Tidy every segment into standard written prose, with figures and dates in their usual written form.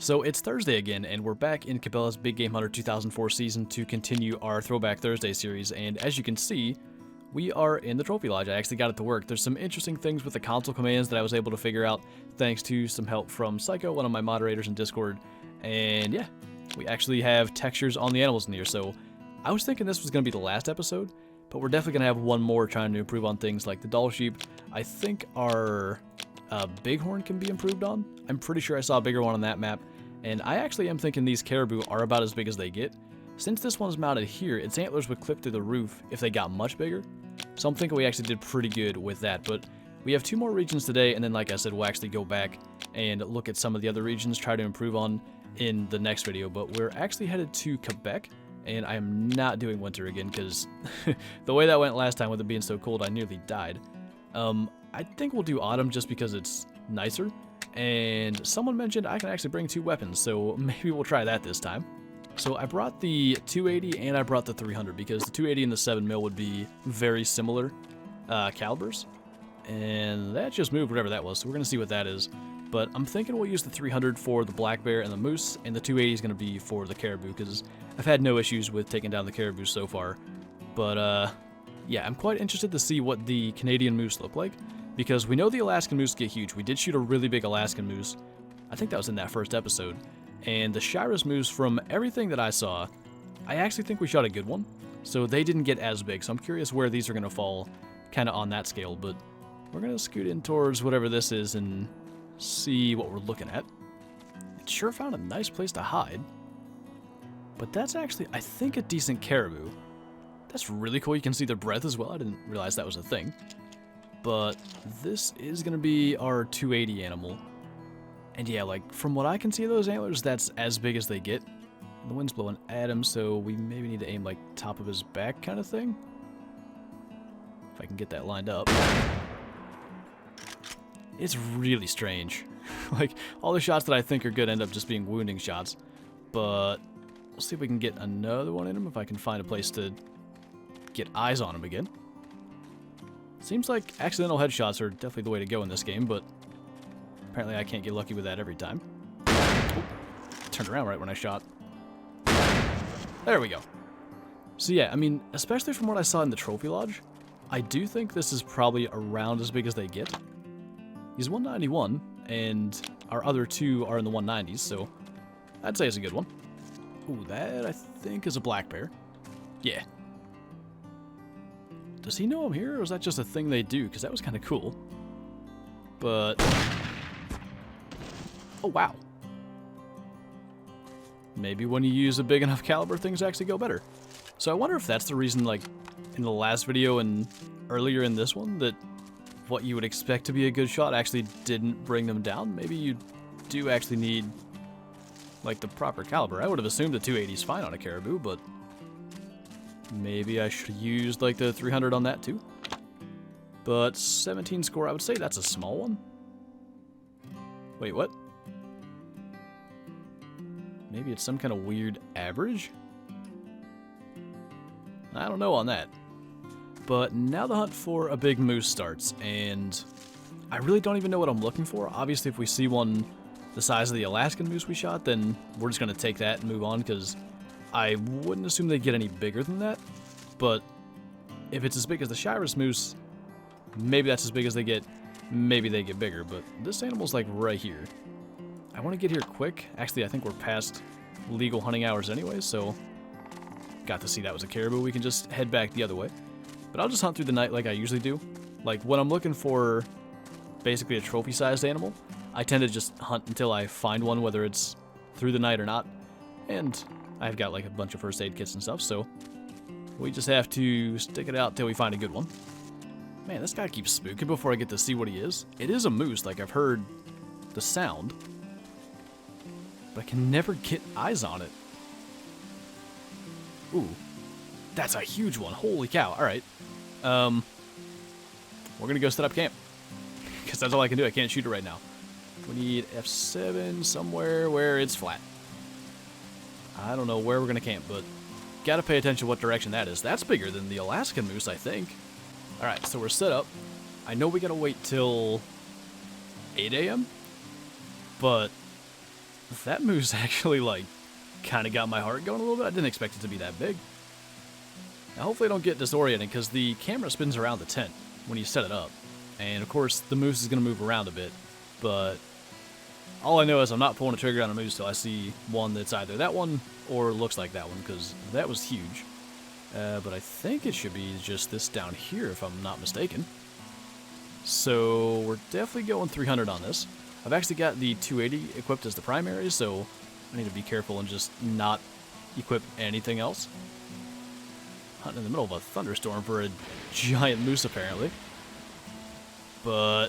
So it's Thursday again, and we're back in Cabela's Big Game Hunter 2004 season to continue our Throwback Thursday series, and as you can see, we are in the Trophy Lodge. I actually got it to work. There's some interesting things with the console commands that I was able to figure out thanks to some help from Psycho, one of my moderators in Discord, and yeah, we actually have textures on the animals in here, so I was thinking this was going to be the last episode, but we're definitely going to have one more trying to improve on things like the doll sheep. I think our bighorn can be improved on. I'm pretty sure I saw a bigger one on that map, and I actually am thinking these caribou are about as big as they get. Since this one's mounted here, its antlers would clip through the roof if they got much bigger, so I'm thinking we actually did pretty good with that. But we have 2 more regions today, and then like I said, we'll actually go back and look at some of the other regions, try to improve on in the next video. But we're actually headed to Quebec, and I am not doing winter again because the way that went last time with it being so cold, I nearly died. I think we'll do autumn just because it's nicer, and someone mentioned I can actually bring 2 weapons, so maybe we'll try that this time. So I brought the 280 and I brought the 300 because the 280 and the 7mm would be very similar calibers, and that just moved whatever that was, so we're going to see what that is. But I'm thinking we'll use the 300 for the black bear and the moose, and the 280 is going to be for the caribou because I've had no issues with taking down the caribou so far. But yeah, I'm quite interested to see what the Canadian moose look like, because we know the Alaskan moose get huge. We did shoot a really big Alaskan moose. I think that was in that first episode. And the Shiras moose, from everything that I saw, I actually think we shot a good one. So they didn't get as big. So I'm curious where these are going to fall kind of on that scale. But we're going to scoot in towards whatever this is and see what we're looking at. It sure found a nice place to hide. But that's actually, I think, a decent caribou. That's really cool. You can see their breath as well. I didn't realize that was a thing. But this is going to be our 280 animal. And yeah, like, from what I can see of those antlers, that's as big as they get. And the wind's blowing at him, so we maybe need to aim, like, top of his back kind of thing. If I can get that lined up. It's really strange. Like, all the shots that I think are good end up just being wounding shots. But we'll see if we can get another one in him, if I can find a place to get eyes on him again. Seems like accidental headshots are definitely the way to go in this game, but apparently I can't get lucky with that every time. Oh, turned around right when I shot. There we go. So yeah, I mean, especially from what I saw in the Trophy Lodge, I do think this is probably around as big as they get. He's 191, and our other 2 are in the 190s, so I'd say it's a good one. Ooh, that I think is a black bear. Yeah. Does he know I'm here, or is that just a thing they do? Because that was kind of cool. But oh, wow. Maybe when you use a big enough caliber, things actually go better. So I wonder if that's the reason, like, in the last video and earlier in this one, that what you would expect to be a good shot actually didn't bring them down. Maybe you do actually need, like, the proper caliber. I would have assumed the 280 is fine on a caribou, but maybe I should use, like, the 300 on that, too. But 17 score, I would say that's a small one. Wait, what? Maybe it's some kind of weird average? I don't know on that. But now the hunt for a big moose starts, and I really don't even know what I'm looking for. Obviously, if we see one the size of the Alaskan moose we shot, then we're just going to take that and move on, because I wouldn't assume they'd get any bigger than that. But if it's as big as the Shiras moose, maybe that's as big as they get. Maybe they get bigger, but this animal's like right here. I want to get here quick. Actually, I think we're past legal hunting hours anyway, so got to see that was a caribou. We can just head back the other way. But I'll just hunt through the night like I usually do. Like, when I'm looking for basically a trophy-sized animal, I tend to just hunt until I find one, whether it's through the night or not. And I've got, like, a bunch of first aid kits and stuff, so we just have to stick it out till we find a good one. Man, this guy keeps spooking before I get to see what he is. It is a moose, like, I've heard the sound, but I can never get eyes on it. Ooh, that's a huge one. Holy cow. All right. We're going to go set up camp, because that's all I can do. I can't shoot it right now. We need F7 somewhere where it's flat. I don't know where we're going to camp, but got to pay attention to what direction that is. That's bigger than the Alaskan moose, I think. All right, so we're set up. I know we got to wait till 8 a.m., but That moose actually, like, kind of got my heart going a little bit. I didn't expect it to be that big. Now, hopefully I don't get disoriented, because the camera spins around the tent when you set it up. And, of course, the moose is going to move around a bit. But all I know is I'm not pulling a trigger on a moose till I see one that's either that one or looks like that one, because that was huge. But I think it should be just this down here, if I'm not mistaken. So we're definitely going 300 on this. I've actually got the 280 equipped as the primary, so I need to be careful and just not equip anything else. Hunting in the middle of a thunderstorm for a giant moose, apparently. But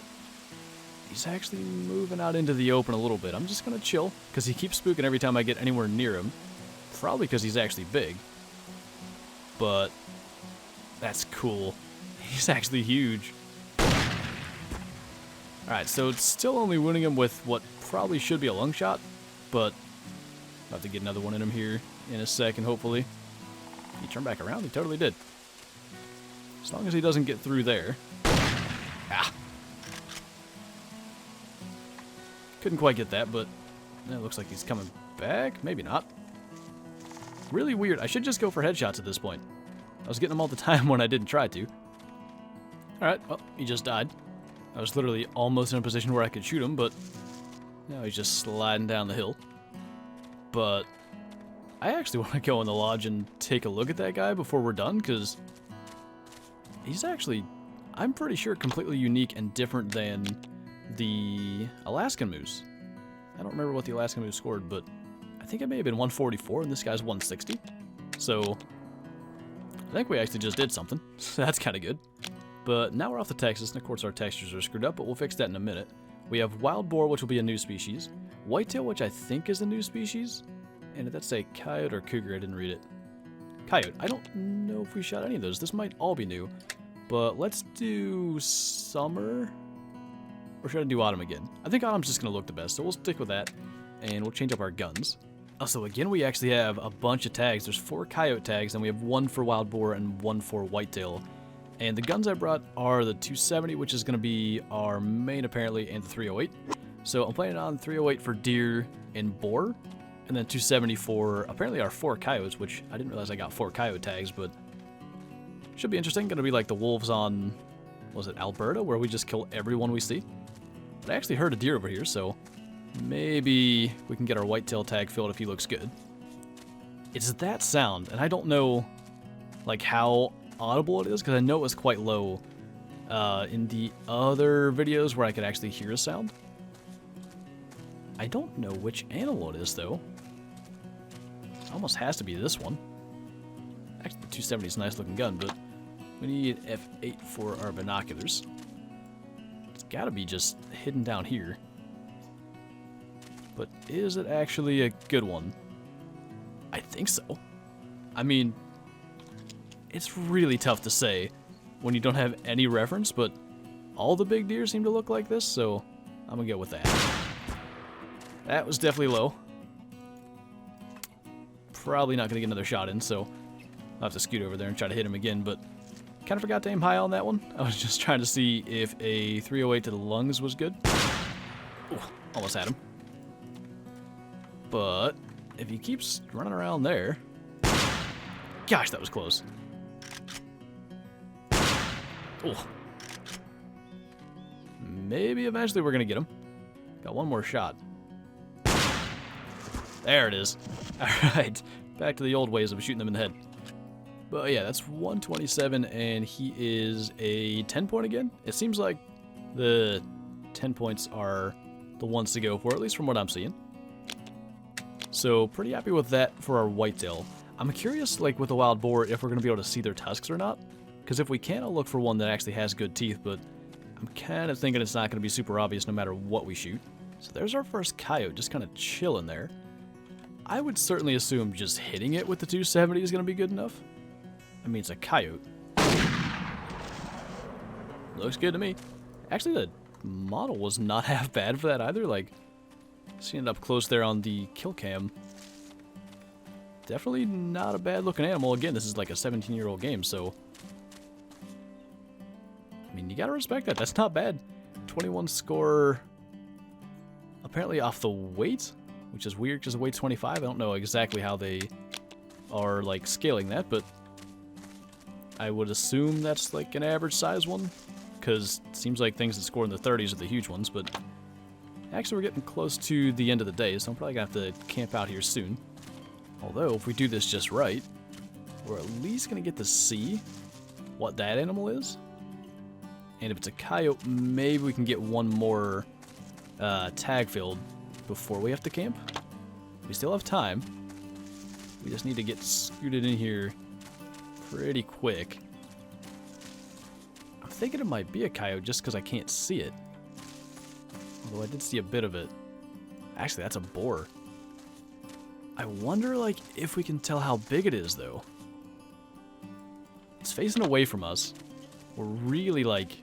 he's actually moving out into the open a little bit. I'm just going to chill, because he keeps spooking every time I get anywhere near him. Probably because he's actually big. But that's cool. He's actually huge. Alright, so it's still only wounding him with what probably should be a lung shot, but I'll have to get another one in him here in a second, hopefully. He turned back around? He totally did. As long as he doesn't get through there. Ah! Couldn't quite get that, but it looks like he's coming back. Maybe not. Really weird. I should just go for headshots at this point. I was getting them all the time when I didn't try to. Alright, well, he just died. I was literally almost in a position where I could shoot him, but now he's just sliding down the hill. But I actually want to go in the lodge and take a look at that guy before we're done, because he's actually, I'm pretty sure, completely unique and different than the Alaskan moose. I don't remember what the Alaskan moose scored, but I think it may have been 144 and this guy's 160. So I think we actually just did something. So that's kind of good. But now we're off to Texas, and of course our textures are screwed up, but we'll fix that in a minute. We have wild boar, which will be a new species. Whitetail, which I think is a new species. And did that say coyote or cougar? I didn't read it. Coyote. I don't know if we shot any of those. This might all be new. But let's do summer. Or should I do autumn again? I think autumn's just going to look the best, so we'll stick with that. And we'll change up our guns. Also, again, we actually have a bunch of tags. There's 4 coyote tags, and we have 1 for wild boar and 1 for whitetail. And the guns I brought are the 270, which is going to be our main, apparently, and the 308. So I'm planning on 308 for deer and boar, and then 270 for, apparently, our 4 coyotes, which I didn't realize I got 4 coyote tags, but should be interesting. Going to be like the wolves on, was it Alberta, where we just kill everyone we see? But I actually heard a deer over here, so maybe we can get our whitetail tag filled if he looks good. It's that sound, and I don't know, like, how audible it is, because I know it was quite low in the other videos where I could actually hear a sound. I don't know which animal it is, though. It almost has to be this one. Actually, the 270 is a nice looking gun, but we need F8 for our binoculars. It's gotta be just hidden down here. But is it actually a good one? I think so. I mean, it's really tough to say when you don't have any reference, but all the big deer seem to look like this, so I'm gonna go with that. That was definitely low. Probably not gonna get another shot in, so I'll have to scoot over there and try to hit him again, but kind of forgot to aim high on that one. I was just trying to see if a 308 to the lungs was good. Ooh, almost had him. But if he keeps running around there... Gosh, that was close. Oh. Maybe eventually we're going to get him. Got one more shot. There it is. Alright, back to the old ways of shooting them in the head. But yeah, that's 127, and he is a 10 point again. It seems like the 10 points are the ones to go for, at least from what I'm seeing. So pretty happy with that for our whitetail. I'm curious, like with the wild boar, if we're going to be able to see their tusks or not. Because if we can, I'll look for one that actually has good teeth, but I'm kind of thinking it's not going to be super obvious no matter what we shoot. So there's our first coyote, just kind of chilling there. I would certainly assume just hitting it with the 270 is going to be good enough. I mean, it's a coyote. Looks good to me. Actually, the model was not half bad for that either. Like, seeing it up close there on the kill cam. Definitely not a bad looking animal. Again, this is like a 17-year-old game, so... I mean, you gotta respect that. That's not bad. 21 score... Apparently off the weight? which is weird because it weighs 25. I don't know exactly how they are, like, scaling that, but I would assume that's, like, an average size one, because it seems like things that score in the 30s are the huge ones, but actually we're getting close to the end of the day, so I'm probably going to have to camp out here soon. Although, if we do this just right, we're at least going to get to see what that animal is. And if it's a coyote, maybe we can get one more tag filled before we have to camp. We still have time. We just need to get scooted in here pretty quick. I'm thinking it might be a coyote just because I can't see it. Although I did see a bit of it. Actually, that's a boar. I wonder, like, if we can tell how big it is, though. It's facing away from us. We're really, like,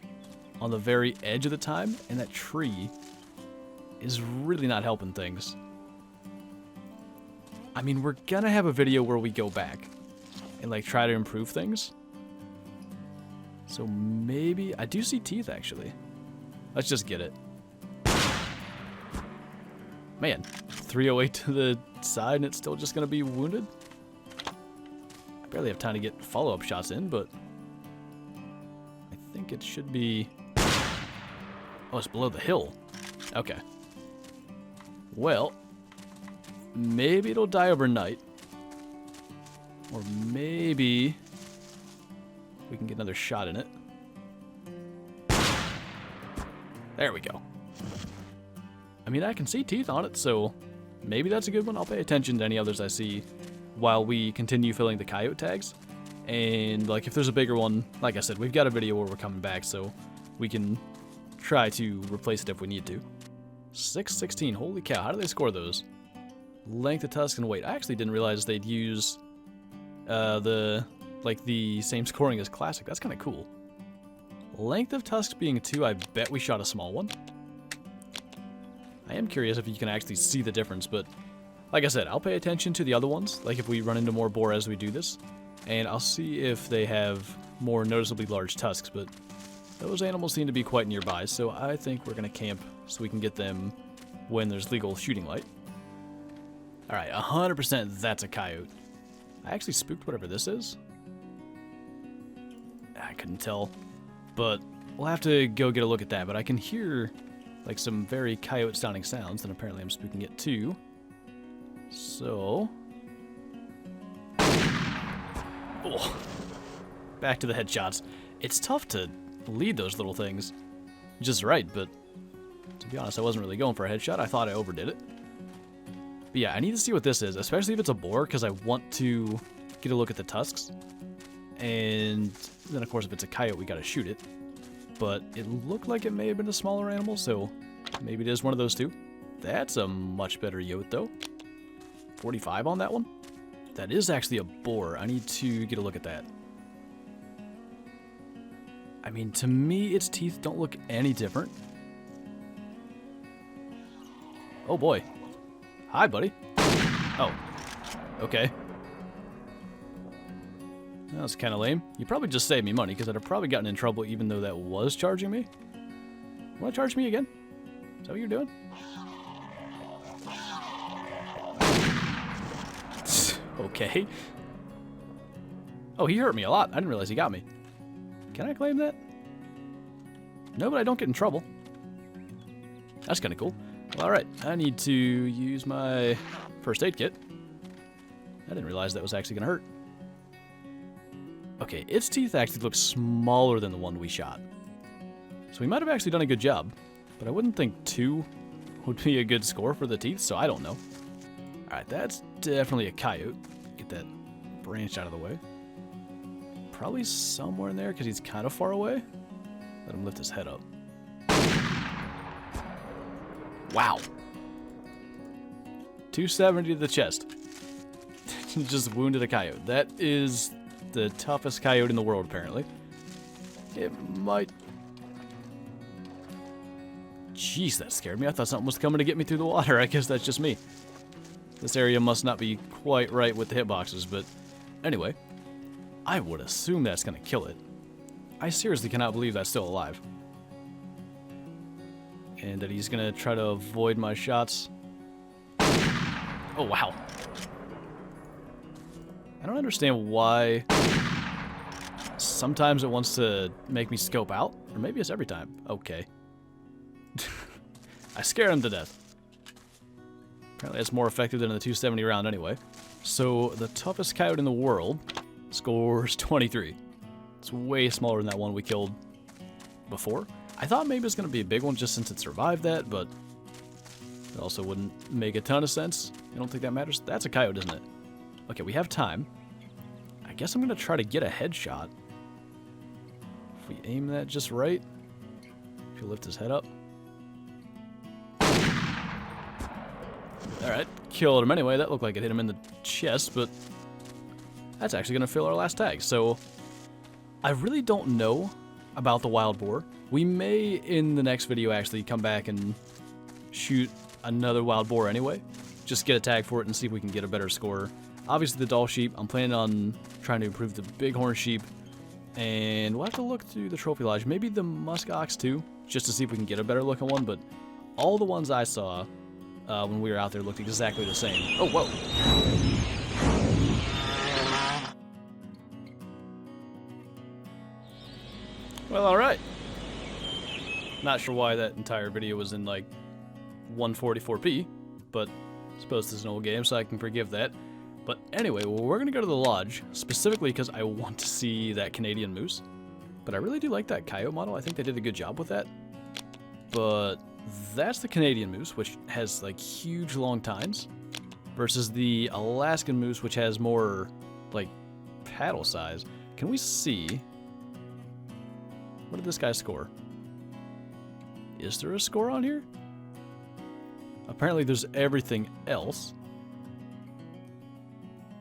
on the very edge of the time, and that tree is really not helping things. I mean, we're gonna have a video where we go back and, like, try to improve things. So maybe... I do see teeth, actually. Let's just get it. Man, 308 to the side, and it's still just gonna be wounded? I barely have time to get follow-up shots in, but I think it should be... Oh, it's below the hill. Okay. Well, maybe it'll die overnight. Or maybe we can get another shot in it. There we go. I mean, I can see teeth on it, so maybe that's a good one. I'll pay attention to any others I see while we continue filling the coyote tags. And, like, if there's a bigger one, like I said, we've got a video where we're coming back, so we can try to replace it if we need to. 616, holy cow, how do they score those? Length of tusk and weight. I actually didn't realize they'd use the same scoring as classic. That's kind of cool. Length of tusk being 2, I bet we shot a small one. I am curious if you can actually see the difference, but like I said, I'll pay attention to the other ones, like if we run into more boar as we do this, and I'll see if they have more noticeably large tusks, but those animals seem to be quite nearby, so I think we're going to camp so we can get them when there's legal shooting light. Alright, 100% that's a coyote. I actually spooked whatever this is. I couldn't tell, but we'll have to go get a look at that, but I can hear like some very coyote-sounding sounds, and apparently I'm spooking it too. So... Oh. Back to the headshots. It's tough to lead those little things just right, but to be honest, I wasn't really going for a headshot. I thought I overdid it. But yeah, I need to see what this is, especially if it's a boar, because I want to get a look at the tusks. And then, of course, if it's a coyote, we gotta shoot it. But it looked like it may have been a smaller animal, so maybe it is one of those two. That's a much better yote, though. 45 on that one. That is actually a boar. I need to get a look at that. I mean, to me, its teeth don't look any different. Oh, boy. Hi, buddy. Oh. Okay. That was kind of lame. You probably just saved me money, because I'd have probably gotten in trouble even though that was charging me. You want to charge me again? Is that what you're doing? Okay. Oh, he hurt me a lot. I didn't realize he got me. Can I claim that? No, but I don't get in trouble. That's kind of cool. Well, alright. I need to use my first aid kit. I didn't realize that was actually going to hurt. Okay, its teeth actually look smaller than the one we shot. So we might have actually done a good job. But I wouldn't think 2 would be a good score for the teeth, so I don't know. Alright, that's definitely a coyote. Get that branch out of the way. Probably somewhere in there, because he's kind of far away. Let him lift his head up. Wow. 270 to the chest. Just wounded a coyote. That is the toughest coyote in the world, apparently. It might... Jeez, that scared me. I thought something was coming to get me through the water. I guess that's just me. This area must not be quite right with the hitboxes, but anyway, I would assume that's going to kill it. I seriously cannot believe that's still alive. And that he's going to try to avoid my shots. Oh, wow. I don't understand why sometimes it wants to make me scope out. Or maybe it's every time. Okay. I scared him to death. Apparently that's more effective than the 270 round anyway. So the toughest coyote in the world scores 23. It's way smaller than that one we killed before. I thought maybe it's going to be a big one just since it survived that, but it also wouldn't make a ton of sense. I don't think that matters. That's a coyote, isn't it? Okay, we have time. I guess I'm going to try to get a headshot. If we aim that just right. If you lift his head up. Alright, killed him anyway. That looked like it hit him in the chest, but that's actually going to fill our last tag. So, I really don't know about the wild boar. We may, in the next video, actually come back and shoot another wild boar anyway. Just get a tag for it and see if we can get a better score. Obviously, the Doll sheep, I'm planning on trying to improve the bighorn sheep. And we'll have to look through the trophy lodge. Maybe the musk ox too, just to see if we can get a better looking one. But all the ones I saw when we were out there looked exactly the same. Oh, whoa. Well, alright. Not sure why that entire video was in like 144p, but I suppose this is an old game, so I can forgive that. But anyway, well, we're going to go to the lodge, specifically because I want to see that Canadian moose. But I really do like that coyote model. I think they did a good job with that. But that's the Canadian moose, which has like huge long tines, versus the Alaskan moose, which has more like paddle size. Can we see? What did this guy score? Is there a score on here? Apparently there's everything else.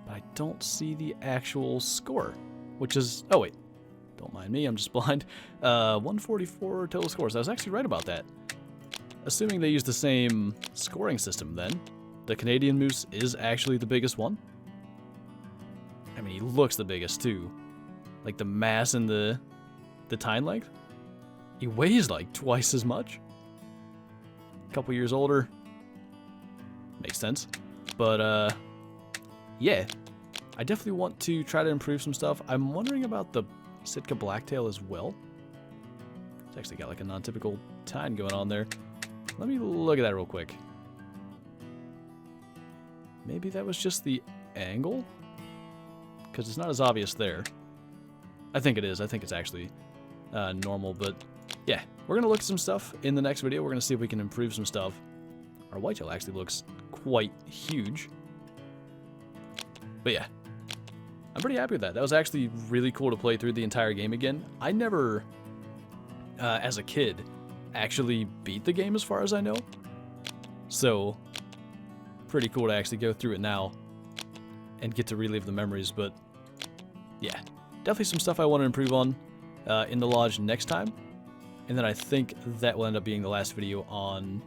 But I don't see the actual score, which is... Oh, wait. Don't mind me, I'm just blind. 144 total scores. I was actually right about that. Assuming they use the same scoring system then, the Canadian moose is actually the biggest one. I mean, he looks the biggest too. Like the mass and the tine length. He weighs like twice as much. A couple years older. Makes sense. But, yeah. I definitely want to try to improve some stuff. I'm wondering about the Sitka blacktail as well. It's actually got like a non-typical tine going on there. Let me look at that real quick. Maybe that was just the angle? Because it's not as obvious there. I think it is. I think it's actually normal, but yeah. We're going to look at some stuff in the next video. We're going to see if we can improve some stuff. Our whitetail actually looks quite huge. But yeah. I'm pretty happy with that. That was actually really cool to play through the entire game again. I never, as a kid, actually beat the game as far as I know. So, pretty cool to actually go through it now and get to relive the memories. But yeah, definitely some stuff I want to improve on in the lodge next time. And then I think that will end up being the last video on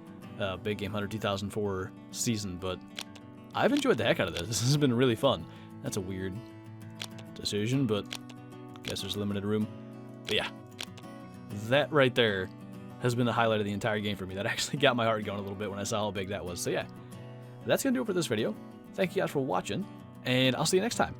Big Game Hunter 2004 season. But I've enjoyed the heck out of this. This has been really fun. That's a weird decision, but I guess there's limited room. But yeah, that right there has been the highlight of the entire game for me. That actually got my heart going a little bit when I saw how big that was. So yeah, that's going to do it for this video. Thank you guys for watching, and I'll see you next time.